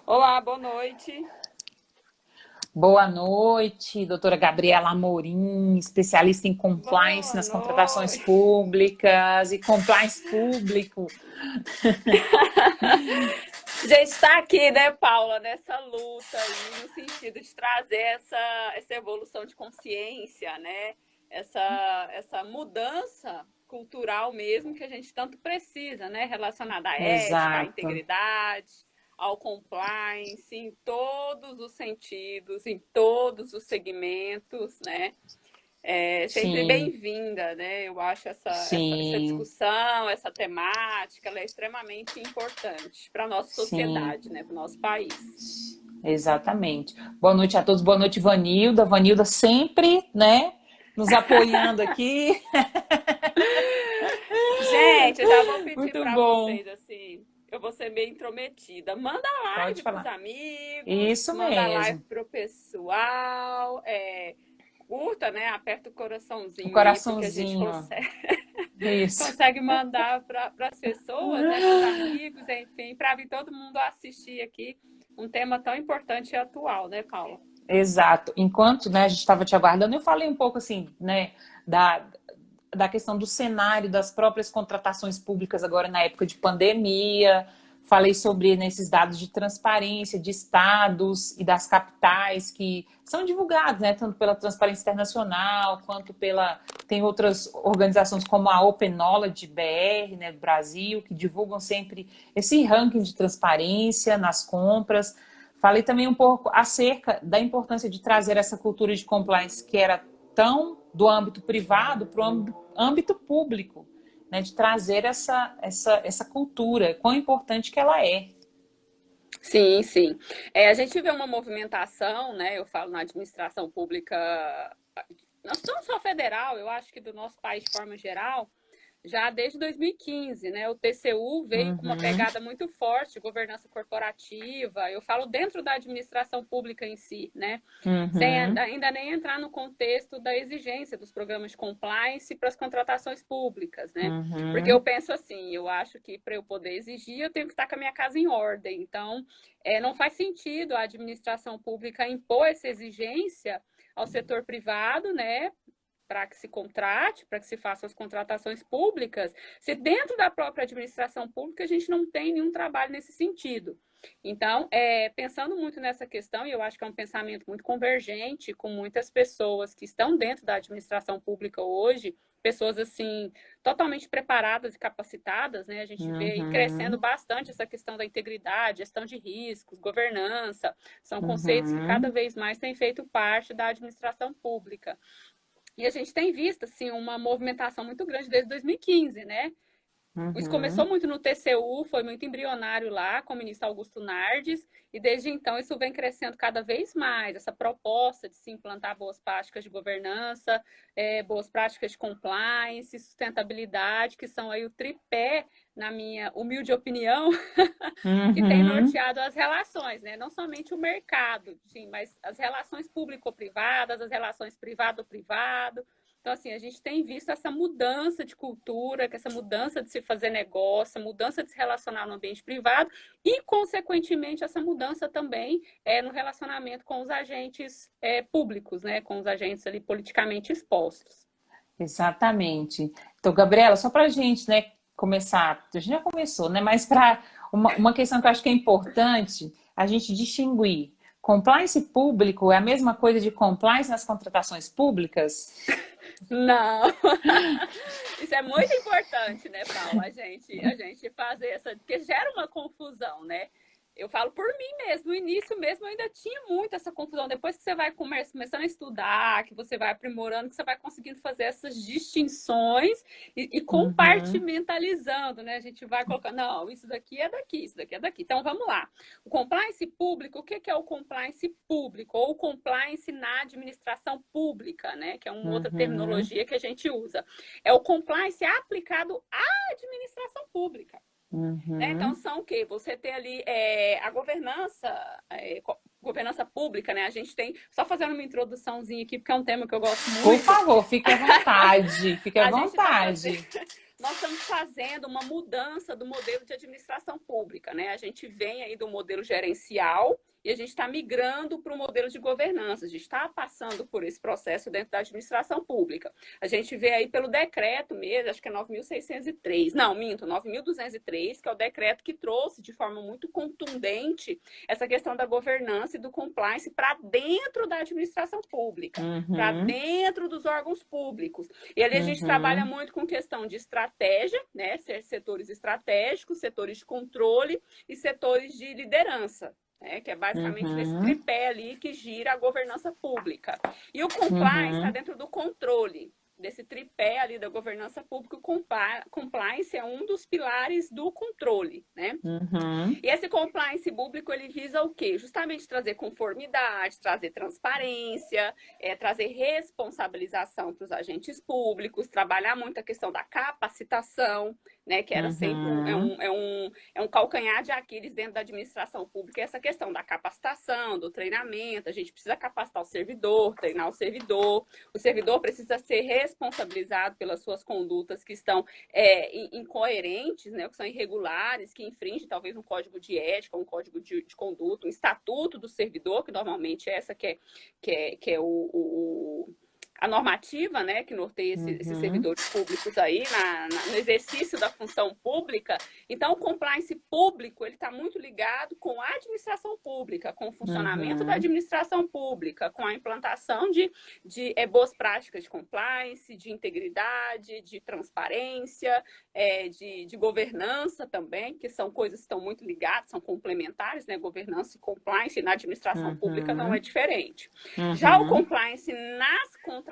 Olá, boa noite. Boa noite, doutora Gabriela Amorim, especialista em compliance Boa nas contratações noite. públicas e compliance público. A gente está aqui, né, Paula, nessa luta aí, no sentido de trazer essa evolução de consciência, né? Essa mudança cultural mesmo que a gente tanto precisa, né? Relacionada à ética, à Exato. integridade, ao compliance, em todos os sentidos, em todos os segmentos, né? É sempre Sim, bem-vinda, né? Eu acho essa sim, discussão, essa temática, ela é extremamente importante para a nossa sim, sociedade, né? Para o nosso país. exatamente. Boa noite a todos, boa noite, Vanilda. Vanilda sempre, né, nos apoiando aqui. Gente, eu já vou pedir Muito para bom. vocês, assim, eu vou ser meio intrometida. Manda Pode live para os falar. amigos, Isso manda live mesmo. para o pessoal, curta, né? Aperta o O coraçãozinho aí, porque a gente coraçãozinho. consegue. Isso. Consegue mandar para as pessoas, né, para os amigos, enfim, para vir todo mundo assistir aqui um tema tão importante e atual, né, Paula? Exato. Enquanto, né, a gente estava te aguardando, eu falei um pouco assim, né, da questão do cenário das próprias contratações públicas agora na época de pandemia. Falei sobre nesses dados de transparência de estados e das capitais que são divulgados, né, tanto pela Transparência Internacional quanto pela tem outras organizações como a Open Knowledge BR, né, do Brasil, que divulgam sempre esse ranking de transparência nas compras. Falei também um pouco acerca da importância de trazer essa cultura de compliance que era tão do âmbito privado para o âmbito público, né? De trazer essa cultura, quão importante que ela é. Sim, sim. A gente vê uma movimentação, né? Eu falo na administração pública, não só federal, eu acho que do nosso país de forma geral, já desde 2015, né? O TCU veio com uma Uhum, pegada muito forte de governança corporativa. Eu falo dentro da administração pública em si, né? Sem uhum, ainda nem entrar no contexto da exigência dos programas de compliance para as contratações públicas, né? Porque eu uhum. penso assim, eu acho que para eu poder exigir, eu tenho que estar com a minha casa em ordem. Então, não faz sentido a administração pública impor essa exigência ao setor privado, né? Para que se contrate, para que se façam as contratações públicas, se dentro da própria administração pública a gente não tem nenhum trabalho nesse sentido. Então, pensando muito nessa questão, e eu acho que é um pensamento muito convergente com muitas pessoas que estão dentro da administração pública hoje, pessoas assim totalmente preparadas e capacitadas, né? A gente vê aí crescendo Uhum, bastante essa questão da integridade, gestão de riscos, governança, são conceitos que cada uhum, vez mais têm feito parte da administração pública. E a gente tem visto assim uma movimentação muito grande desde 2015, né? Isso começou uhum. muito no TCU, foi muito embrionário lá com o ministro Augusto Nardes, e desde então isso vem crescendo cada vez mais, essa proposta de se implantar boas práticas de governança, boas práticas de compliance, sustentabilidade, que são aí o tripé, na minha humilde opinião, que tem Uhum. norteado as relações, né? Não somente o mercado, sim, mas as relações público-privadas, as relações privado-privado. Então, assim, a gente tem visto essa mudança de cultura, essa mudança de se fazer negócio, mudança de se relacionar no ambiente privado e, consequentemente, essa mudança também no relacionamento com os agentes públicos, né? Com os agentes ali politicamente expostos. Exatamente. Então, Gabriela, só para a gente, né, começar, a gente já começou, né, mas para uma questão que eu acho que é importante a gente distinguir. Compliance público é a mesma coisa de compliance nas contratações públicas? Não, isso é muito importante, né, Paula? A gente fazer essa, porque gera uma confusão, né? Eu falo por mim mesmo, no início mesmo eu ainda tinha muito essa confusão. Depois que você vai começando a estudar, que você vai aprimorando, que você vai conseguindo fazer essas distinções e Uhum, compartimentalizando, né? A gente vai colocando, não, isso daqui é daqui, isso daqui é daqui. Então vamos lá. O compliance público, o que é o compliance público? Ou o compliance na administração pública, né? Que é uma outra uhum, terminologia que a gente usa. É o compliance aplicado à administração pública. Né? Então, uhum. são o quê? Você tem ali a governança pública, né? A gente tem, só fazendo uma introduçãozinha aqui, porque é um tema que eu gosto Por muito. favor, fique à vontade, fique à A gente está fazendo, vontade. nós estamos fazendo uma mudança do modelo de administração pública, né? A gente vem aí do modelo gerencial e a gente está migrando para o modelo de governança. A gente está passando por esse processo dentro da administração pública. A gente vê aí pelo decreto mesmo, acho que é 9.603, não, minto, 9.203, que é o decreto que trouxe de forma muito contundente essa questão da governança e do compliance para dentro da administração pública, para dentro dos órgãos públicos. E ali a gente trabalha muito com questão de estratégia, né? Setores estratégicos, setores de controle e setores de liderança. Que é basicamente esse tripé ali que gira a governança pública. E o compliance está dentro do controle, desse tripé ali da governança pública. O compliance é um dos pilares do controle, né? E esse compliance público, ele visa o quê? Justamente trazer conformidade, trazer transparência, trazer responsabilização para os agentes públicos, trabalhar muito a questão da capacitação, né? Que era sempre um calcanhar de Aquiles dentro da administração pública, essa questão da capacitação, do treinamento. A gente precisa capacitar o servidor, treinar o servidor precisa ser responsabilizado pelas suas condutas que estão incoerentes, né? Que são irregulares, que infringem talvez um código de ética, um código de conduta, um estatuto do servidor, que normalmente é essa que é a normativa, né, que norteia esses servidores públicos aí no exercício da função pública. Então, o compliance público, ele está muito ligado com a administração pública, com o funcionamento da administração pública, com a implantação de boas práticas de compliance, de integridade, de transparência, de governança também, que são coisas que estão muito ligadas, são complementares, né? Governança e compliance na administração pública não é diferente. Já o compliance nas contratações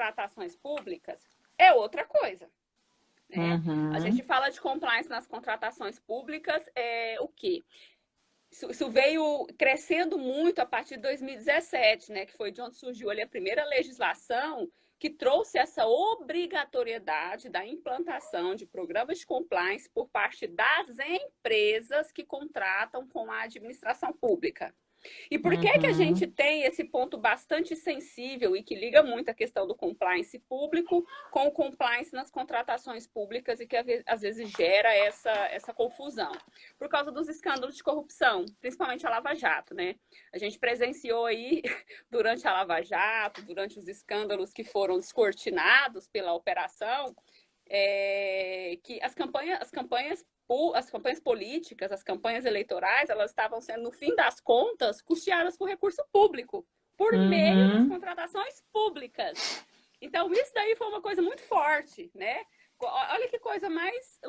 públicas é outra coisa, né? A gente fala de compliance nas contratações públicas, o quê? Isso veio crescendo muito a partir de 2017, né? Que foi de onde surgiu ali a primeira legislação que trouxe essa obrigatoriedade da implantação de programas de compliance por parte das empresas que contratam com a administração pública. E por que a gente tem esse ponto bastante sensível e que liga muito a questão do compliance público com o compliance nas contratações públicas e que às vezes gera essa confusão? Por causa dos escândalos de corrupção, principalmente a Lava Jato, né? A gente presenciou aí, durante a Lava Jato, durante os escândalos que foram descortinados pela operação, que as campanhas políticas, as campanhas eleitorais, elas estavam sendo, no fim das contas, custeadas por recurso público, por meio das contratações públicas. Então, isso daí foi uma coisa muito forte, né? Olha que coisa mais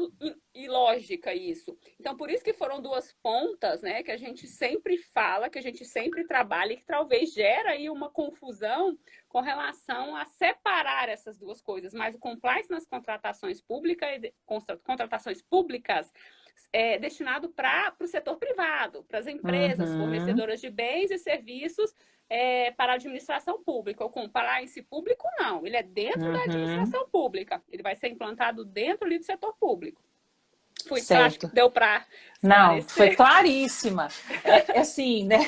ilógica isso. Então, por isso que foram duas pontas, né, que a gente sempre fala, que a gente sempre trabalha e que talvez gera aí uma confusão com relação a separar essas duas coisas. Mas o compliance nas contratações públicas é destinado para o setor privado, para as empresas fornecedoras de bens e serviços para a administração pública. O compliance público, não. Ele é dentro da administração pública. Ele vai ser implantado dentro ali do setor público. Acho que deu para... Não, foi claríssima. Assim, né?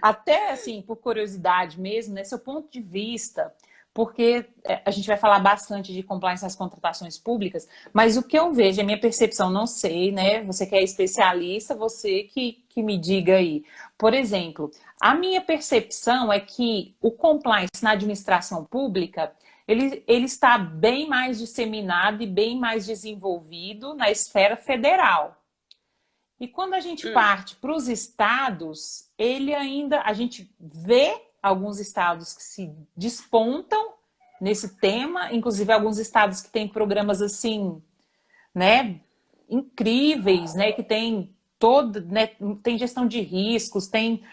Até, assim, por curiosidade mesmo, né? Seu ponto de vista... Porque a gente vai falar bastante de compliance nas contratações públicas, mas o que eu vejo, a minha percepção, não sei, né? Você que é especialista, você que me diga aí. Por exemplo, a minha percepção é que o compliance na administração pública, ele está bem mais disseminado e bem mais desenvolvido na esfera federal. E quando a gente parte para os estados, a gente vê alguns estados que se despontam nesse tema, inclusive alguns estados que têm programas assim, né, incríveis, né, que tem tem gestão de riscos, tem,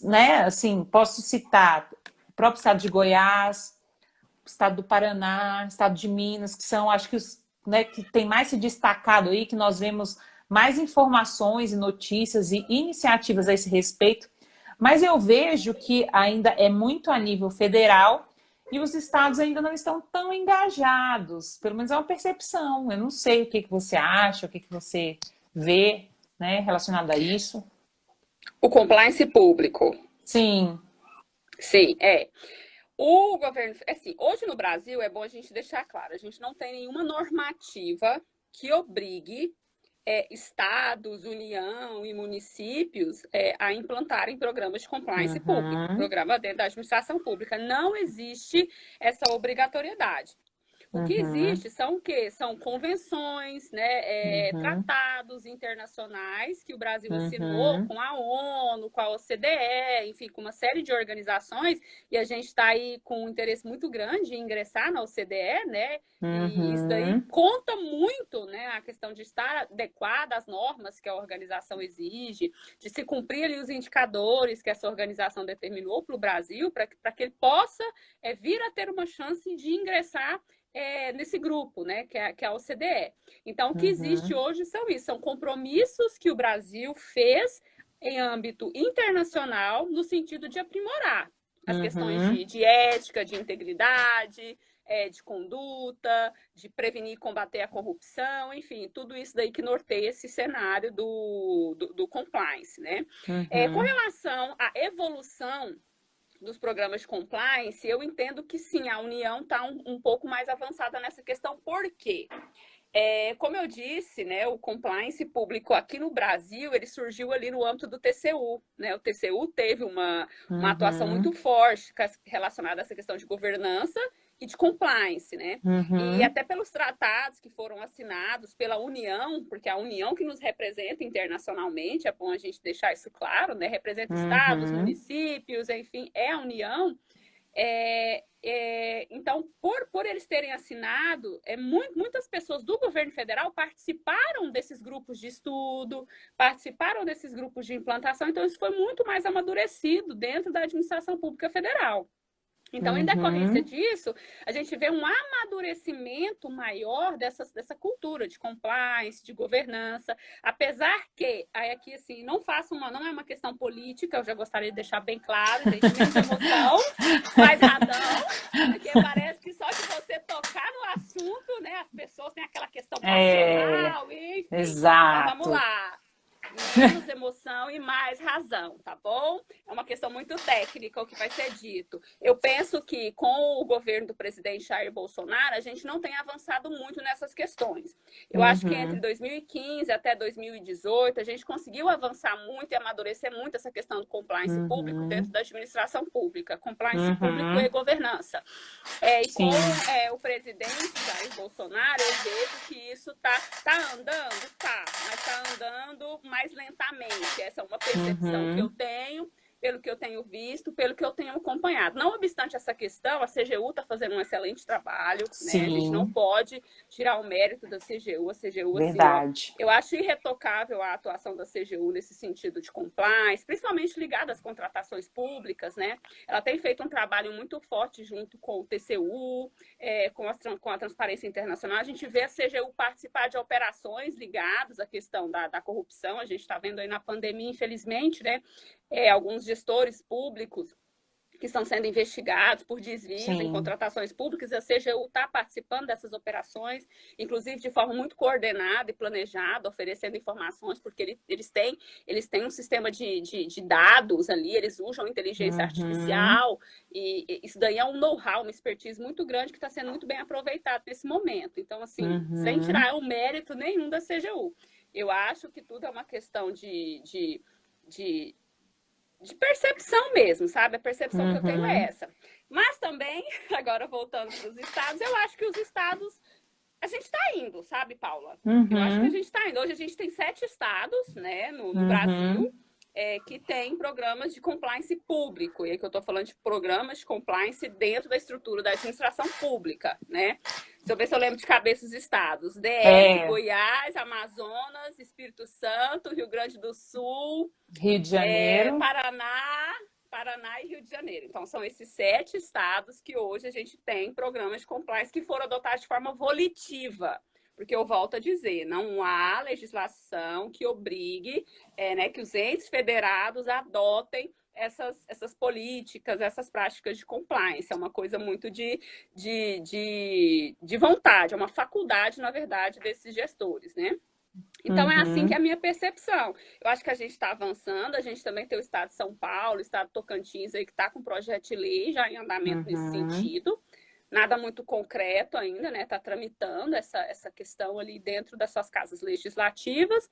né, assim, posso citar o próprio estado de Goiás, o estado do Paraná, o estado de Minas, que são, acho que que tem mais se destacado aí, que nós vemos mais informações e notícias e iniciativas a esse respeito. Mas eu vejo que ainda é muito a nível federal e os estados ainda não estão tão engajados. Pelo menos é uma percepção. Eu não sei o que você acha, o que você vê, né, relacionado a isso. O compliance público. Sim. Sim, O governo... Assim, hoje no Brasil, é bom a gente deixar claro, a gente não tem nenhuma normativa que obrigue estados, União e municípios a implantarem programas de compliance público, programa dentro da administração pública. Não existe essa obrigatoriedade. O que existe são o quê? São convenções, né, tratados internacionais que o Brasil assinou com a ONU, com a OCDE, enfim, com uma série de organizações, e a gente está aí com um interesse muito grande em ingressar na OCDE, né? E isso daí conta muito, né, a questão de estar adequada às normas que a organização exige, de se cumprir ali os indicadores que essa organização determinou para o Brasil, para que ele possa vir a ter uma chance de ingressar nesse grupo, né, que é a OCDE. Então, o que existe hoje são compromissos que o Brasil fez em âmbito internacional no sentido de aprimorar as questões de ética, de integridade, de conduta, de prevenir e combater a corrupção, enfim, tudo isso daí que norteia esse cenário do compliance, né? Com relação à evolução dos programas de compliance, eu entendo que sim, a União está um pouco mais avançada nessa questão. Por quê? Como eu disse, né, o compliance público aqui no Brasil, ele surgiu ali no âmbito do TCU, né? O TCU teve uma atuação muito forte relacionada a essa questão de governança e de compliance, né? E até pelos tratados que foram assinados pela União, porque a União que nos representa internacionalmente, é bom a gente deixar isso claro, né? Representa estados, municípios, enfim, é a União. Então, por eles terem assinado, muitas pessoas do governo federal participaram desses grupos de estudo, participaram desses grupos de implantação, então isso foi muito mais amadurecido dentro da administração pública federal. Então, em decorrência disso, a gente vê um amadurecimento maior dessa cultura de compliance, de governança, apesar que, aí aqui assim, não é uma questão política, eu já gostaria de deixar bem claro, gente, menos emoção, mais razão, porque parece que só de você tocar no assunto, né, as pessoas têm aquela questão passional, enfim. Exato. Então, vamos lá. Menos emoção e mais razão, tá bom? É uma questão muito técnica o que vai ser dito. Eu penso que com o governo do presidente Jair Bolsonaro, a gente não tem avançado muito nessas questões. Eu acho que entre 2015 até 2018, a gente conseguiu avançar muito e amadurecer muito essa questão do compliance público dentro da administração pública. Compliance público e governança. E com o presidente Jair Bolsonaro, eu vejo que isso tá andando, mas tá andando mais lentamente. Essa é uma percepção que eu tenho, pelo que eu tenho visto, pelo que eu tenho acompanhado. Não obstante essa questão, a CGU está fazendo um excelente trabalho, né? A gente não pode tirar o mérito da CGU. A CGU, verdade. Assim, eu acho irretocável a atuação da CGU nesse sentido de compliance, principalmente ligada às contratações públicas, né? Ela tem feito um trabalho muito forte junto com o TCU, com a Transparência Internacional. A gente vê a CGU participar de operações ligadas à questão da corrupção. A gente está vendo aí na pandemia, infelizmente, né? Alguns gestores públicos que estão sendo investigados por desvios em contratações públicas, a CGU está participando dessas operações, inclusive de forma muito coordenada e planejada, oferecendo informações, porque eles têm um sistema de dados ali, eles usam inteligência artificial, e isso daí é um know-how, uma expertise muito grande que está sendo muito bem aproveitado nesse momento. Então, assim, sem tirar o mérito nenhum da CGU. Eu acho que tudo é uma questão de percepção mesmo, sabe? A percepção que eu tenho é essa. Mas também, agora voltando para os estados, eu acho que os estados, a gente está indo, sabe, Paula? Eu acho que a gente está indo. Hoje a gente tem 7 estados, né, no Brasil, que tem programas de compliance público. E aí que eu estou falando de programas de compliance dentro da estrutura da administração pública, né? Deixa eu ver se eu lembro de cabeça os estados. DF, Goiás, Amazonas, Espírito Santo, Rio Grande do Sul, Rio de Janeiro, Paraná e Rio de Janeiro. Então, são esses 7 estados que hoje a gente tem programas de compliance que foram adotados de forma volitiva. Porque eu volto a dizer, não há legislação que obrigue né, que os entes federados adotem essas políticas, essas práticas de compliance. É uma coisa muito de vontade, é uma faculdade, na verdade, desses gestores, né? Então, é assim que é a minha percepção. Eu acho que a gente está avançando, a gente também tem o estado de São Paulo, o estado de Tocantins, aí, que está com projeto de lei já em andamento nesse sentido, nada muito concreto ainda, né? Está tramitando essa questão ali dentro das suas casas legislativas,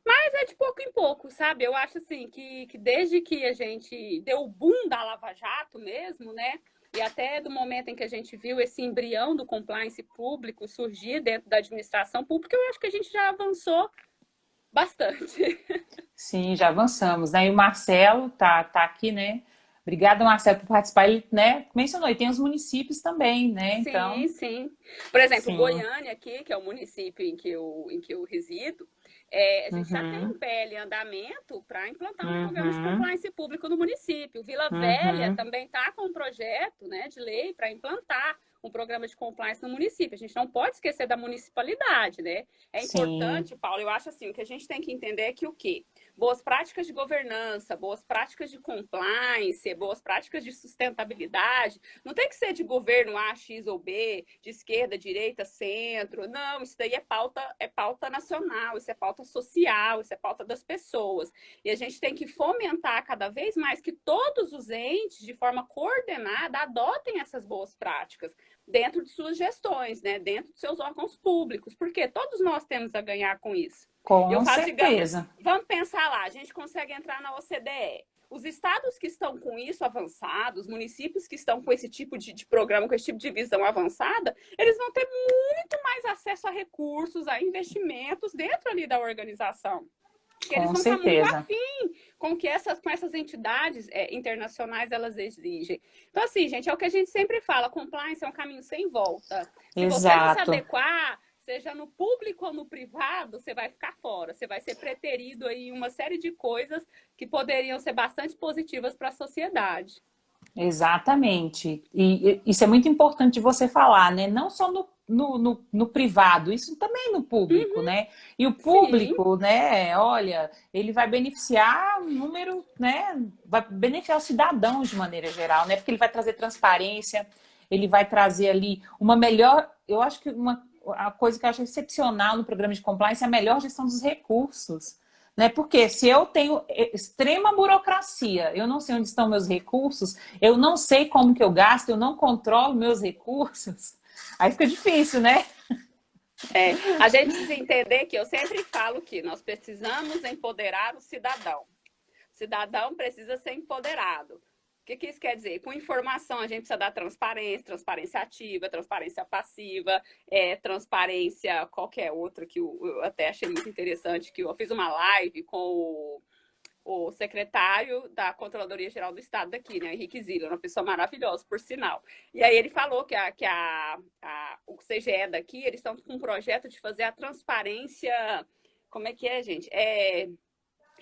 mas é de pouco em pouco, sabe? Eu acho assim que desde que a gente deu o boom da Lava Jato mesmo, né? E até do momento em que a gente viu esse embrião do compliance público surgir dentro da administração pública, eu acho que a gente já avançou bastante. Sim, já avançamos, né? E o Marcelo tá aqui, né? Obrigada, Marcelo, por participar. Ele, né, mencionou, e tem os municípios também, né? Então, Sim, sim. Por exemplo, sim. Goiânia aqui, que é o município em que eu resido, a gente já tem Uhum, um PL em andamento para implantar um programa de uhum, compliance público no município. Vila Velha uhum. também está com um projeto, né, de lei para implantar um programa de compliance no município. A gente não pode esquecer da municipalidade, né? É Sim, importante, Paulo, eu acho assim, o que a gente tem que entender é que o quê? Boas práticas de governança, boas práticas de compliance, boas práticas de sustentabilidade, não tem que ser de governo A, X ou B, de esquerda, direita, centro. Não, isso daí é pauta nacional, isso é pauta social, isso é pauta das pessoas. E a gente tem que fomentar cada vez mais que todos os entes, de forma coordenada, adotem essas boas práticas dentro de suas gestões, né? Dentro de seus órgãos públicos, porque todos nós temos a ganhar com isso. Eu com falo, digamos, certeza. vamos pensar lá, a gente consegue entrar na OCDE. Os estados que estão com isso avançado, os municípios que estão com esse tipo de programa, com esse tipo de visão avançada, eles vão ter muito mais acesso a recursos, a investimentos dentro ali da organização. Porque eles Com vão estar muito certeza. afim com essas entidades internacionais elas exigem. Então, assim, gente, é o que a gente sempre fala, compliance é um caminho sem volta. Se você não se Exato. adequar, seja no público ou no privado, você vai ficar fora. Você vai ser preterido aí em uma série de coisas que poderiam ser bastante positivas para a sociedade. Exatamente. E isso é muito importante de você falar, né? Não só no privado, isso também no público, Uhum, né? E o sim, público, né? Olha, ele vai beneficiar um número, né? Vai beneficiar os cidadãos de maneira geral, né? Porque ele vai trazer transparência, ele vai trazer ali uma melhor. Eu acho que a coisa que eu acho excepcional no programa de compliance é a melhor gestão dos recursos. Né? Porque se eu tenho extrema burocracia, eu não sei onde estão meus recursos, eu não sei como que eu gasto, eu não controlo meus recursos, aí fica difícil, né? a gente precisa entender que eu sempre falo que nós precisamos empoderar o cidadão. O cidadão precisa ser empoderado. O que isso quer dizer? Com informação, a gente precisa dar transparência, transparência ativa, transparência passiva, transparência qualquer outra que eu até achei muito interessante, que eu fiz uma live com o secretário da Controladoria Geral do Estado daqui, né, Henrique Ziller, uma pessoa maravilhosa, por sinal. E aí ele falou que o CGE daqui, eles estão com um projeto de fazer a transparência, como é que é, gente?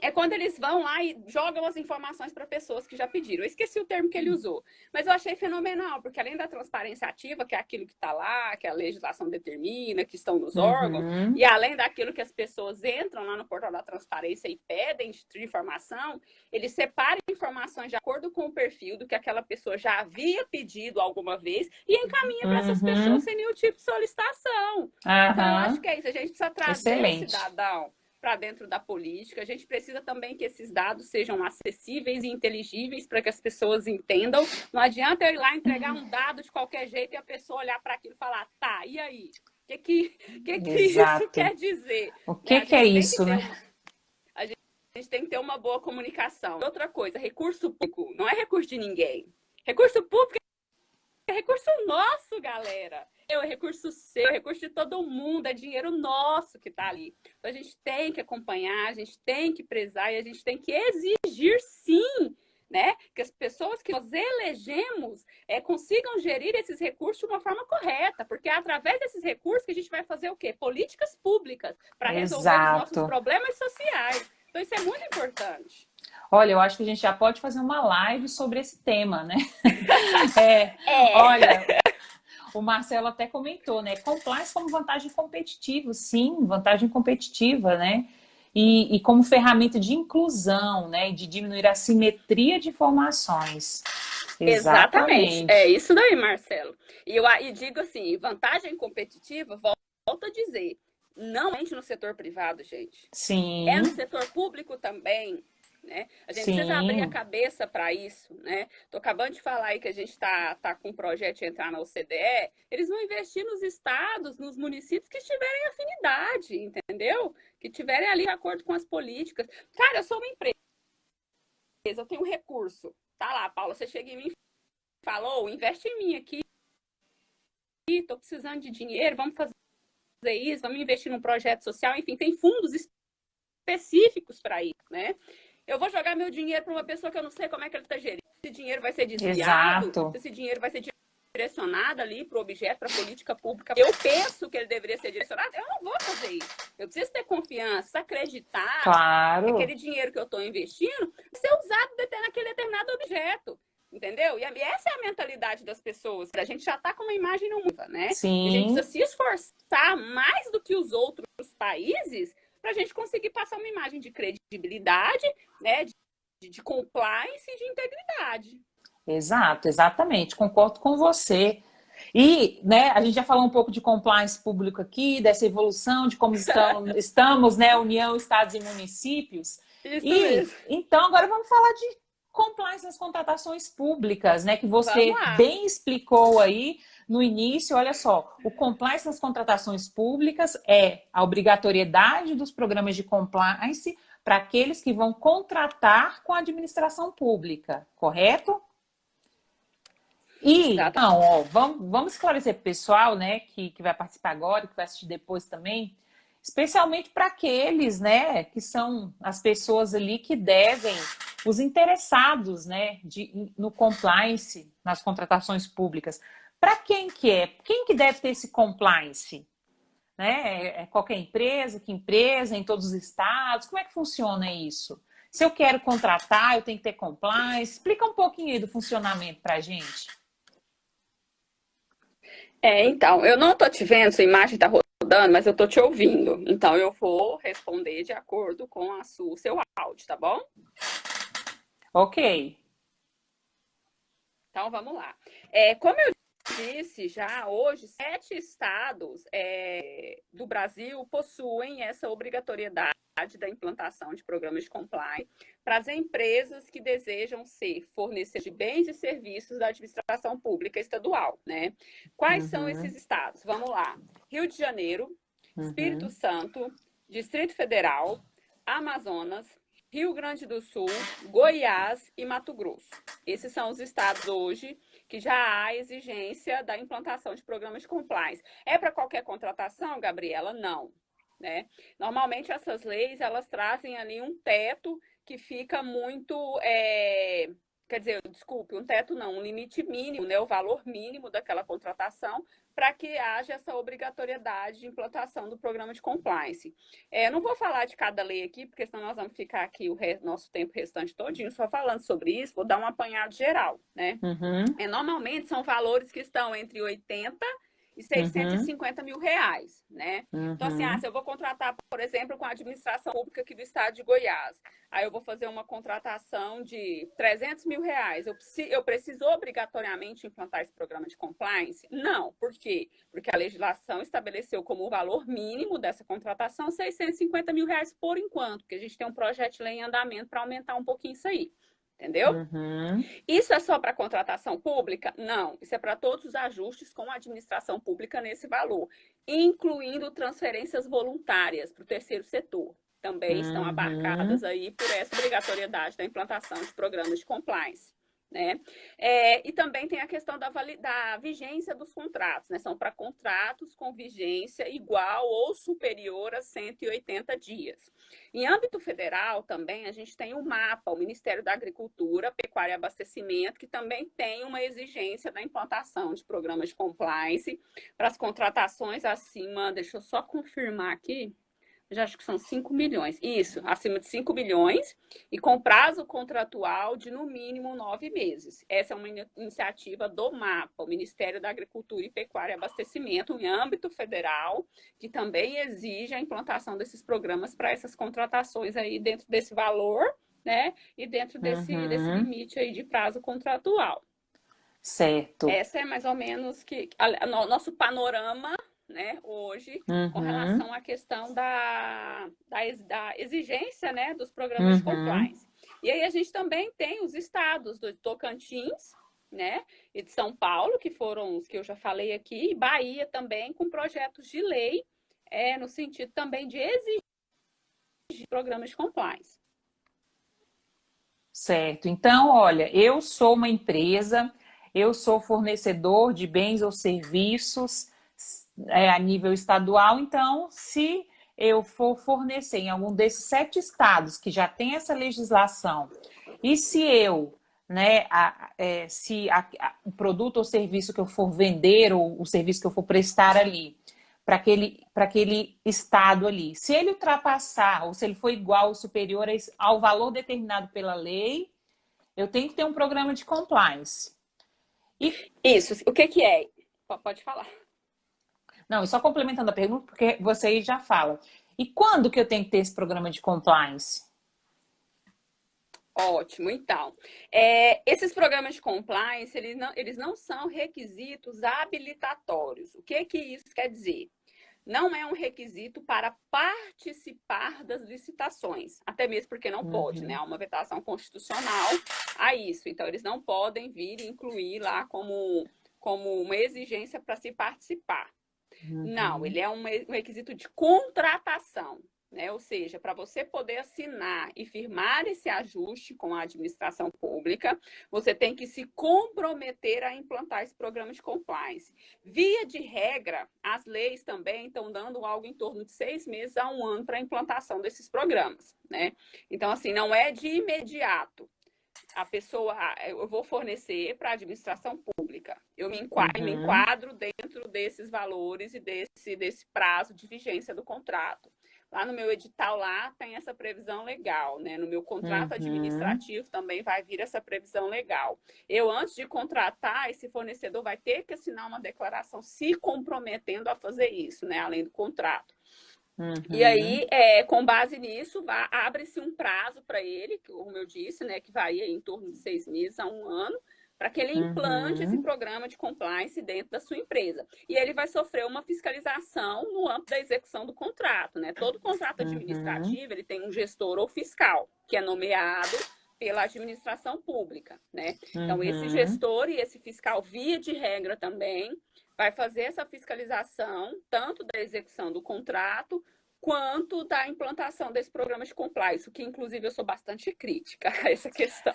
É quando eles vão lá e jogam as informações para pessoas que já pediram. Eu esqueci o termo que ele usou, mas eu achei fenomenal, porque além da transparência ativa, que é aquilo que está lá, que a legislação determina, que estão nos órgãos, Uhum, e além daquilo que as pessoas entram lá no portal da transparência e pedem de informação, eles separam informações de acordo com o perfil do que aquela pessoa já havia pedido alguma vez e encaminha para essas pessoas uhum, sem nenhum tipo de solicitação. Então, eu acho aham, que é isso. A gente precisa trazer o excelente. cidadão para dentro da política. A gente precisa também que esses dados sejam acessíveis e inteligíveis para que as pessoas entendam. Não adianta eu ir lá entregar um dado de qualquer jeito e a pessoa olhar para aquilo e falar, tá, e aí? O que isso Exato. quer dizer? O Né? que que é isso, né? A gente tem que ter uma boa comunicação. Outra coisa, recurso público não é recurso de ninguém. Recurso público é recurso nosso, galera. É recurso seu, é recurso de todo mundo, é dinheiro nosso que está ali. Então a gente tem que acompanhar, a gente tem que prezar e a gente tem que exigir sim, né, que as pessoas que nós elegemos consigam gerir esses recursos de uma forma correta, porque é através desses recursos que a gente vai fazer o quê? Políticas públicas para resolver os nossos Exato. problemas sociais. Então isso é muito importante. Olha, eu acho que a gente já pode fazer uma live sobre esse tema, né? É, É, olha, o Marcelo até comentou, né? Compliance como vantagem competitiva, sim, vantagem competitiva, né? E como ferramenta de inclusão, né? De diminuir a simetria de informações. exatamente. É Exatamente. isso daí, Marcelo. E digo assim, vantagem competitiva, volto a dizer, não mente no setor privado, gente. É no Sim. setor público também. né? A gente precisa abrir a Sim, cabeça para isso, né? Tô acabando de falar aí que a gente tá com um projeto de entrar na OCDE, eles vão investir nos estados, nos municípios que tiverem afinidade, entendeu? Que tiverem ali de acordo com as políticas. Cara, eu sou uma empresa, eu tenho um recurso. Tá lá, Paula, você chega em mim e falou, investe em mim aqui, tô precisando de dinheiro, vamos fazer isso, vamos investir num projeto social, enfim, tem fundos específicos para isso, né? Eu vou jogar meu dinheiro para uma pessoa que eu não sei como é que ele está gerindo. Esse dinheiro vai ser desviado, exato. se esse dinheiro vai ser direcionado ali para o objeto, para a política pública. Eu penso que ele deveria ser direcionado, eu não vou fazer isso. Eu preciso ter confiança, acreditar que aquele Claro. dinheiro que eu estou investindo vai ser usado naquele determinado objeto. Entendeu? E essa é a mentalidade das pessoas. A gente já está com uma imagem não muda, né? E a gente precisa Sim, se esforçar mais do que os outros países para a gente conseguir passar uma imagem de credibilidade, né, de compliance e de integridade. exato, exatamente. Concordo com você. E, né, a gente já falou um pouco de compliance público aqui, dessa evolução, de como estamos, né, União, Estados e Municípios. Isso E, mesmo. então, agora vamos falar de compliance nas contratações públicas, né, que Vamos você lá. bem explicou aí no início. Olha só, o compliance nas contratações públicas é a obrigatoriedade dos programas de compliance para aqueles que vão contratar com a administração pública, correto? E, Exatamente. não, ó, vamos esclarecer para o pessoal, né, que vai participar agora, que vai assistir depois também, especialmente para aqueles, né, que são as pessoas ali que devem, os interessados, né, no compliance, nas contratações públicas. Para quem que é? Quem que deve ter esse compliance? Né? É qualquer empresa? Que empresa? Em todos os estados? Como é que funciona isso? Se eu quero contratar, eu tenho que ter compliance. Explica um pouquinho aí do funcionamento para a gente. Então, eu não estou te vendo, sua imagem está rodando, mas eu estou te ouvindo. Então, eu vou responder de acordo com o seu áudio, tá bom? Ok. Então, vamos lá. Como eu disse já, hoje, 7 estados do Brasil possuem essa obrigatoriedade da implantação de programas de compliance para as empresas que desejam ser fornecedoras de bens e serviços da administração pública estadual, né? Quais são esses Uhum, estados? Vamos lá. Rio de Janeiro, Espírito uhum, Santo, Distrito Federal, Amazonas, Rio Grande do Sul, Goiás e Mato Grosso. Esses são os estados hoje que já há exigência da implantação de programas de compliance. É para qualquer contratação, Gabriela? Não. Né? Normalmente essas leis elas trazem ali um teto que fica muito, quer dizer, desculpe, um teto não, um limite mínimo, né, o valor mínimo daquela contratação para que haja essa obrigatoriedade de implantação do programa de compliance. Não vou falar de cada lei aqui, porque senão nós vamos ficar aqui nosso tempo restante todinho só falando sobre isso, vou dar um apanhado geral, né? uhum, Normalmente são valores que estão entre 80 e uhum, 650 mil reais, né? Então, assim, uhum, se eu vou contratar, por exemplo, com a administração pública aqui do estado de Goiás, aí eu vou fazer uma contratação de 300 mil reais, eu preciso obrigatoriamente implantar esse programa de compliance? Não. Por quê? Porque a legislação estabeleceu como valor mínimo dessa contratação 650 mil reais por enquanto, porque a gente tem um projeto de lei em andamento para aumentar um pouquinho isso aí. Entendeu? uhum. Isso é só para contratação pública? Não, isso é para todos os ajustes com a administração pública nesse valor, incluindo transferências voluntárias para o terceiro setor. Também estão abarcadas Uhum. aí por essa obrigatoriedade da implantação de programas de compliance. Né? E também tem a questão da vigência dos contratos, né? São para contratos com vigência igual ou superior a 180 dias. Em âmbito federal, também, a gente tem o MAPA, o Ministério da Agricultura, Pecuária e Abastecimento, que também tem uma exigência da implantação de programas de compliance para as contratações acima, deixa eu só confirmar aqui, já acho que são 5 milhões. Isso, acima de 5 milhões e com prazo contratual de no mínimo 9 meses. Essa é uma iniciativa do MAPA, o Ministério da Agricultura e Pecuária e Abastecimento, em âmbito federal, que também exige a implantação desses programas para essas contratações aí dentro desse valor, né? E dentro desse Uhum. limite aí de prazo contratual. Certo. Essa é mais ou menos nosso panorama, né, hoje, com Uhum. relação à questão da exigência, né, dos programas de Uhum. compliance. E aí a gente também tem os estados do Tocantins, né, e de São Paulo, que foram os que eu já falei aqui, e Bahia também, com projetos de lei, no sentido também de exigir programas de compliance. Certo. Então, olha, eu sou uma empresa, eu sou fornecedor de bens ou serviços a nível estadual, então, se eu for fornecer em algum desses 7 estados que já tem essa legislação, e se eu, né, o produto ou serviço que eu for vender ou o serviço que eu for prestar ali, para aquele estado ali. Se ele ultrapassar, ou se ele for igual ou superior ao valor determinado pela lei, eu tenho que ter um programa de compliance. Isso, o que é? Pode falar. Não, e só complementando a pergunta, porque você aí já fala. E quando que eu tenho que ter esse programa de compliance? Ótimo, então. Esses programas de compliance, eles não são requisitos habilitatórios. O que isso quer dizer? Não é um requisito para participar das licitações, até mesmo porque não pode, né? Há uma vetação constitucional a isso. Então, eles não podem vir e incluir lá como uma exigência para se participar. Não, ele é um requisito de contratação, né? Ou seja, para você poder assinar e firmar esse ajuste com a administração pública, você tem que se comprometer a implantar esse programa de compliance. Via de regra, as leis também estão dando algo em torno de 6 meses a 1 ano para a implantação desses programas, né? Então, assim, não é de imediato. A pessoa, eu vou fornecer para a administração pública. Eu me enquadro dentro desses valores e desse prazo de vigência do contrato. Lá no meu edital lá tem essa previsão legal, né? No meu contrato administrativo também vai vir essa previsão legal. Eu, antes de contratar, esse fornecedor vai ter que assinar uma declaração se comprometendo a fazer isso, né? Além do contrato. E aí, com base nisso, abre-se um prazo para ele, como eu disse, né, que varia em torno de 6 meses a 1 ano, para que ele implante esse programa de compliance dentro da sua empresa. E ele vai sofrer uma fiscalização no âmbito da execução do contrato, né? Todo contrato administrativo, ele tem um gestor ou fiscal, que é nomeado pela administração pública, né? Então, esse gestor e esse fiscal, via de regra também, vai fazer essa fiscalização, tanto da execução do contrato, quanto da implantação desse programa de compliance, o que, inclusive, eu sou bastante crítica a essa questão.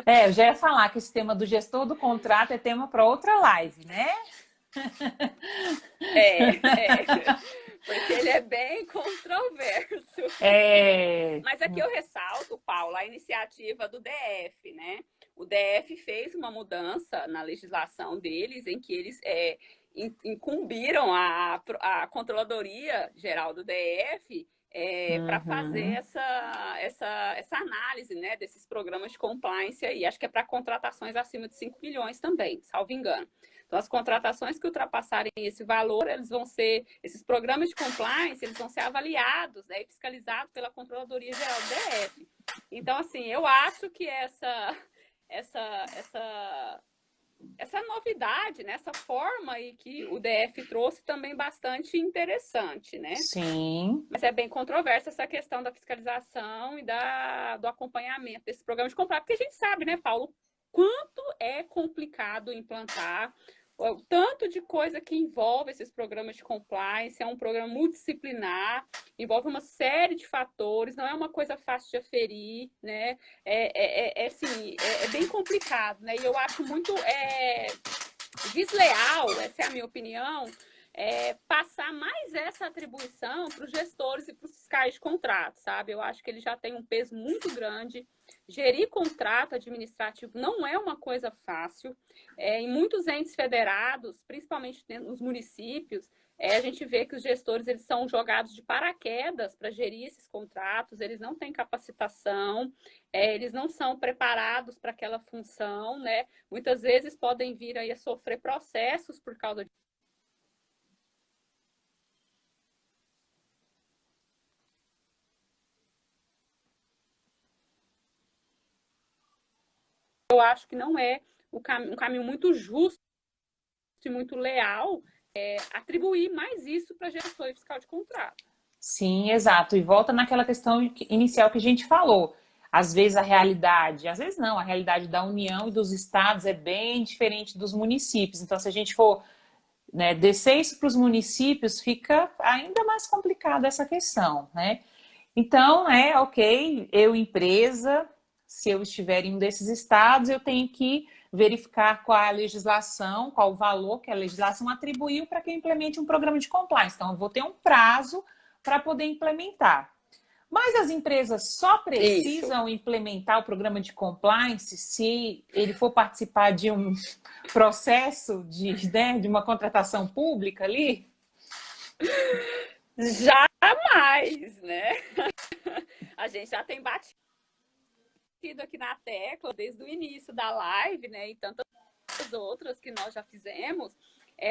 Eu já ia falar que esse tema do gestor do contrato é tema para outra live, né? Porque ele é bem controverso. Mas aqui eu ressalto, Paula, a iniciativa do DF, né? O DF fez uma mudança na legislação deles, em que eles incumbiram a Controladoria Geral do DF para fazer essa análise, né, desses programas de compliance aí. Acho que é para contratações acima de 5 milhões também, salvo engano. Então, as contratações que ultrapassarem esse valor, esses programas de compliance, eles vão ser avaliados, né, e fiscalizados pela Controladoria Geral do DF. Então, assim, eu acho que essa novidade, né, essa forma aí que o DF trouxe também bastante interessante, né? Sim. Mas é bem controversa essa questão da fiscalização e do acompanhamento desse programa de compliance, porque a gente sabe, né, Paulo, quanto é complicado implantar, o tanto de coisa que envolve esses programas de compliance. É um programa multidisciplinar, envolve uma série de fatores, não é uma coisa fácil de aferir, né? Assim, é bem complicado, né? E eu acho muito desleal, essa é a minha opinião, passar mais essa atribuição para os gestores e para os fiscais de contrato, sabe? Eu acho que ele já tem um peso muito grande. Gerir contrato administrativo não é uma coisa fácil. Em muitos entes federados, principalmente nos municípios, a gente vê que os gestores eles são jogados de paraquedas para gerir esses contratos, eles não têm capacitação, eles não são preparados para aquela função, né? Muitas vezes podem vir aí a sofrer processos por causa de eu acho que não é um caminho muito justo e muito leal atribuir mais isso para gestor e fiscal de contrato. Sim, exato. E volta naquela questão inicial que a gente falou. às vezes a realidade, às vezes não, a realidade da União e dos estados é bem diferente dos municípios. Então, se a gente for, né, descer isso para os municípios, fica ainda mais complicada essa questão, né? Então, ok, eu empresa, se eu estiver em um desses estados, eu tenho que verificar qual é a legislação, qual o valor que a legislação atribuiu para que eu implemente um programa de compliance. Então, eu vou ter um prazo para poder implementar. Mas as empresas só precisam implementar o programa de compliance se ele for participar de um processo né, de uma contratação pública ali? Jamais, né? A gente já tem batido aqui na tecla desde o início da live, né? E tantas outras que nós já fizemos,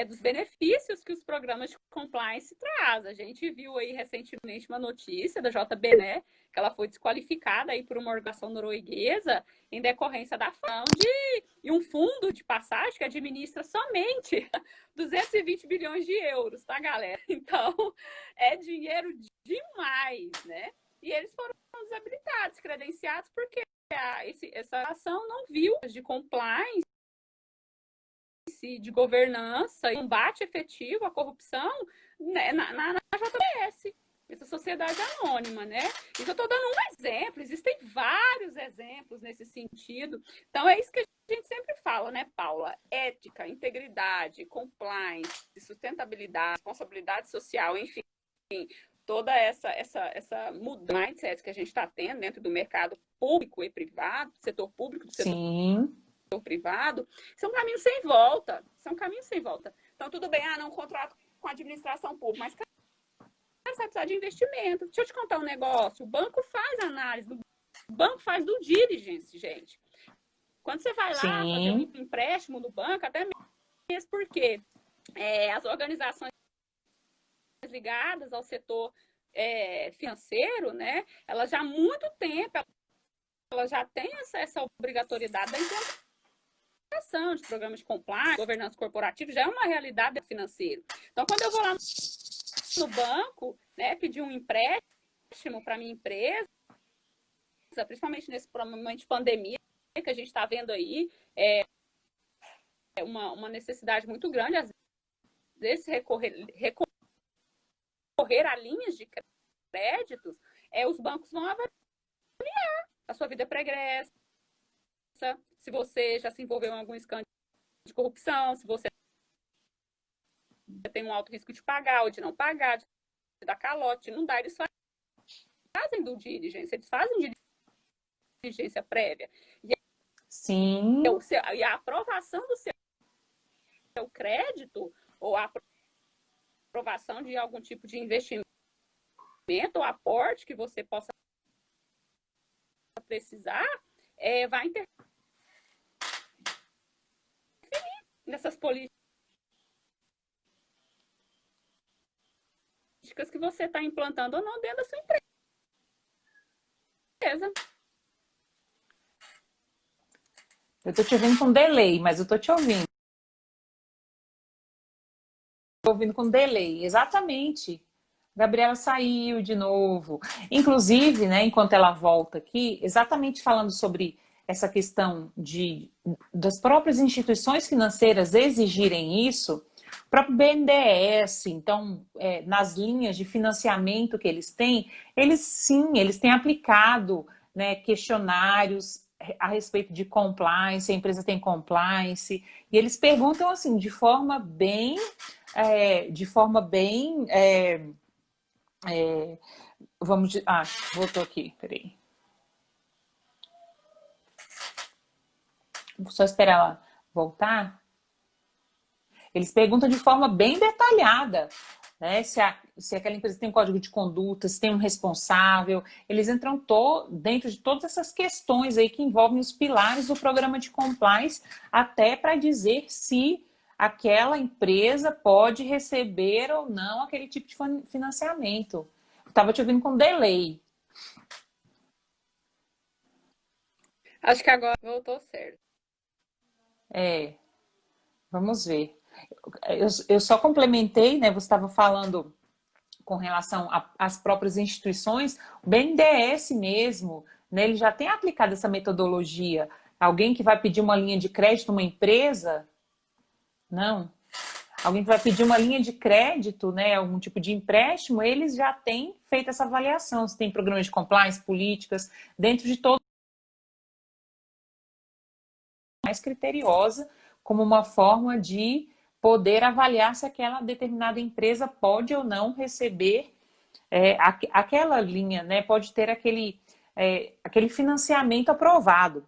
dos benefícios que os programas de compliance trazem. A gente viu aí recentemente uma notícia da JB, né? Que ela foi desqualificada aí por uma organização norueguesa em decorrência da fusão de um fundo de passagem que administra somente 220 bilhões de euros, tá, galera? Então, é dinheiro demais, né? E eles foram desabilitados, credenciados, porque essa ação não viu de compliance, de governança e combate efetivo à corrupção, né, na JBS, essa sociedade anônima, né? Isso eu estou dando um exemplo, existem vários exemplos nesse sentido. Então, é isso que a gente sempre fala, né, Paula? Ética, integridade, compliance, sustentabilidade, responsabilidade social, enfim, toda essa mindset que a gente está tendo dentro do mercado público e privado, setor público, do setor privado, são caminhos sem volta. São caminhos sem volta. Então, tudo bem, não contrato com a administração pública, mas você vai precisar de investimento. Deixa eu te contar um negócio. O banco faz análise, o banco faz due diligence, gente. Quando você vai lá fazer um empréstimo no banco, até mesmo porque as organizações ligadas ao setor financeiro, né, elas já há muito tempo ela já tem essa obrigatoriedade da implementação de programas de compliance, governança corporativa, já é uma realidade financeira. Então, quando eu vou lá no banco, né, pedir um empréstimo para minha empresa, principalmente nesse momento de pandemia que a gente está vendo aí, uma necessidade muito grande, às vezes, recorrer a linhas de créditos, os bancos vão avaliar a sua vida pregressa, se você já se envolveu em algum escândalo de corrupção, se você tem um alto risco de pagar ou de não pagar, de dar calote, de não dar, eles fazem due diligence, eles fazem diligência prévia. E a aprovação do seu crédito ou a aprovação de algum tipo de investimento ou aporte que você possa precisar, vai interferir nessas políticas que você está implantando ou não dentro da sua empresa. Eu estou te ouvindo com delay, mas eu estou te ouvindo. Estou ouvindo com delay, exatamente. Gabriela saiu de novo. Inclusive, né, enquanto ela volta aqui, exatamente falando sobre essa questão das próprias instituições financeiras exigirem isso, o próprio BNDES, então, nas linhas de financiamento que eles têm, eles têm aplicado, né, questionários a respeito de compliance, a empresa tem compliance, e eles perguntam assim, de forma bem voltou aqui, peraí. Vou só esperar ela voltar. Eles perguntam de forma bem detalhada, né? Se aquela empresa tem um código de conduta, se tem um responsável. Eles entram dentro de todas essas questões aí que envolvem os pilares do programa de compliance, até para dizer se aquela empresa pode receber ou não aquele tipo de financiamento. Estava te ouvindo com delay. Acho que agora voltou certo. Vamos ver. Eu só complementei, né? Você estava falando com relação às próprias instituições, o BNDES mesmo, né, ele já tem aplicado essa metodologia. Alguém que vai pedir uma linha de crédito numa empresa? Não. Alguém que vai pedir uma linha de crédito, né, algum tipo de empréstimo, eles já têm feito essa avaliação. Se tem programas de compliance, políticas, dentro de todo mais criteriosa, como uma forma de poder avaliar se aquela determinada empresa pode ou não receber aquela linha, né, pode ter aquele financiamento aprovado.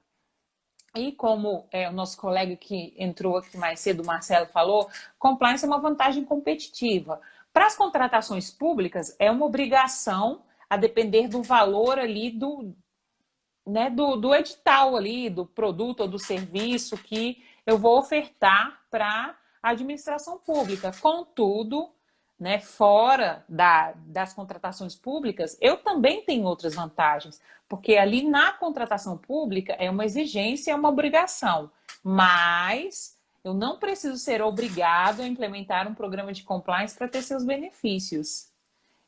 E como o nosso colega que entrou aqui mais cedo, o Marcelo, falou, compliance é uma vantagem competitiva. Para as contratações públicas, é uma obrigação a depender do valor ali do edital ali, do produto ou do serviço que eu vou ofertar para a administração pública. Contudo, né, fora das contratações públicas, eu também tenho outras vantagens, porque ali na contratação pública é uma exigência, é uma obrigação, mas eu não preciso ser obrigado a implementar um programa de compliance para ter seus benefícios.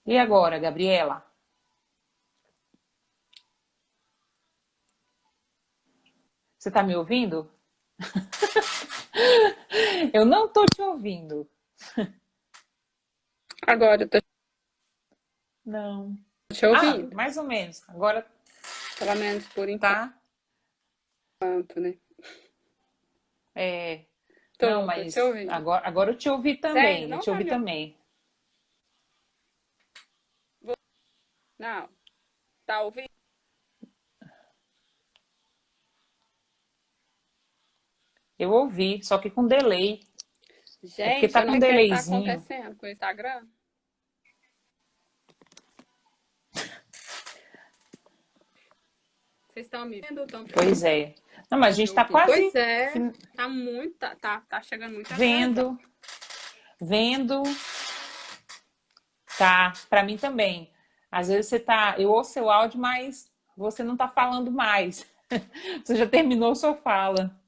E agora, Gabriela? Você está me ouvindo? Eu não estou te ouvindo. Agora eu tô Não. te ouvindo. Mais ou menos. Agora Pelo menos por tá. enquanto, né? Não, Tô mas te ouvindo. agora eu te ouvi também. Sério? Eu Não te tá ouvi me também. Não. Tá ouvindo? Eu ouvi, só que com delay. É porque Gente, tá eu não com sei o que é que tá delayzinho. acontecendo com o Instagram. Vocês estão me vendo? Pois é. Não, mas a gente tá Pois quase é, tá muito, tá chegando muito atrasado. vendo. Tá, para mim também. Às vezes eu ouço seu áudio, mas você não tá falando mais. Você já terminou sua fala.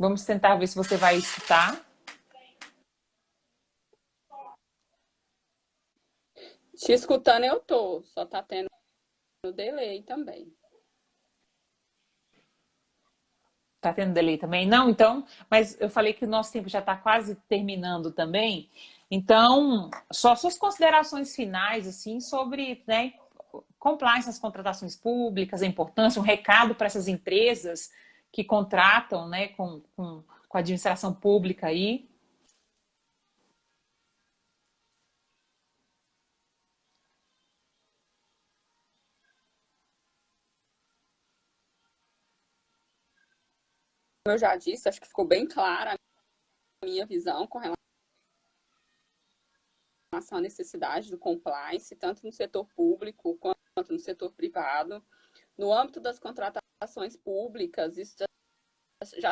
Vamos tentar ver se você vai escutar. Te escutando eu tô, só tá tendo delay também. Tá tendo delay também? Não, então, mas eu falei que o nosso tempo já está quase terminando também. Então, só suas considerações finais, assim, sobre, né, compliance nas contratações públicas, a importância, um recado para essas empresas que contratam, né, com a administração pública aí. Como eu já disse, acho que ficou bem clara a minha visão com relação à necessidade do compliance, tanto no setor público quanto no setor privado. No âmbito das contratações públicas, isso já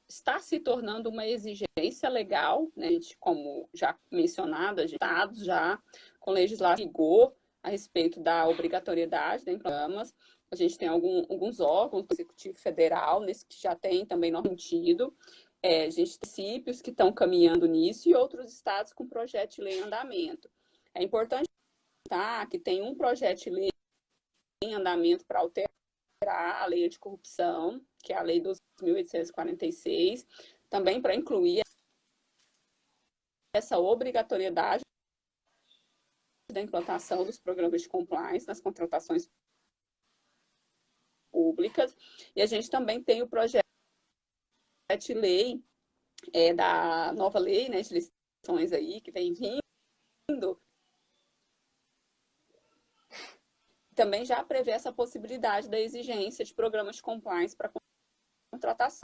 está se tornando uma exigência legal, né? Como já mencionado, estados já com legislação em vigor a respeito da obrigatoriedade, né, em programas. A gente tem alguns órgãos do Executivo Federal nesse que já tem também no sentido. A gente tem municípios que estão caminhando nisso e outros estados com projeto de lei em andamento. É importante que tem um projeto de lei em andamento para alterar a lei anticorrupção, que é a lei 12.846, também para incluir essa obrigatoriedade da implantação dos programas de compliance nas contratações públicas. E a gente também tem o projeto de lei da nova lei, né, de licitações aí, que vem vindo, também já prevê essa possibilidade da exigência de programas de compliance para contratação.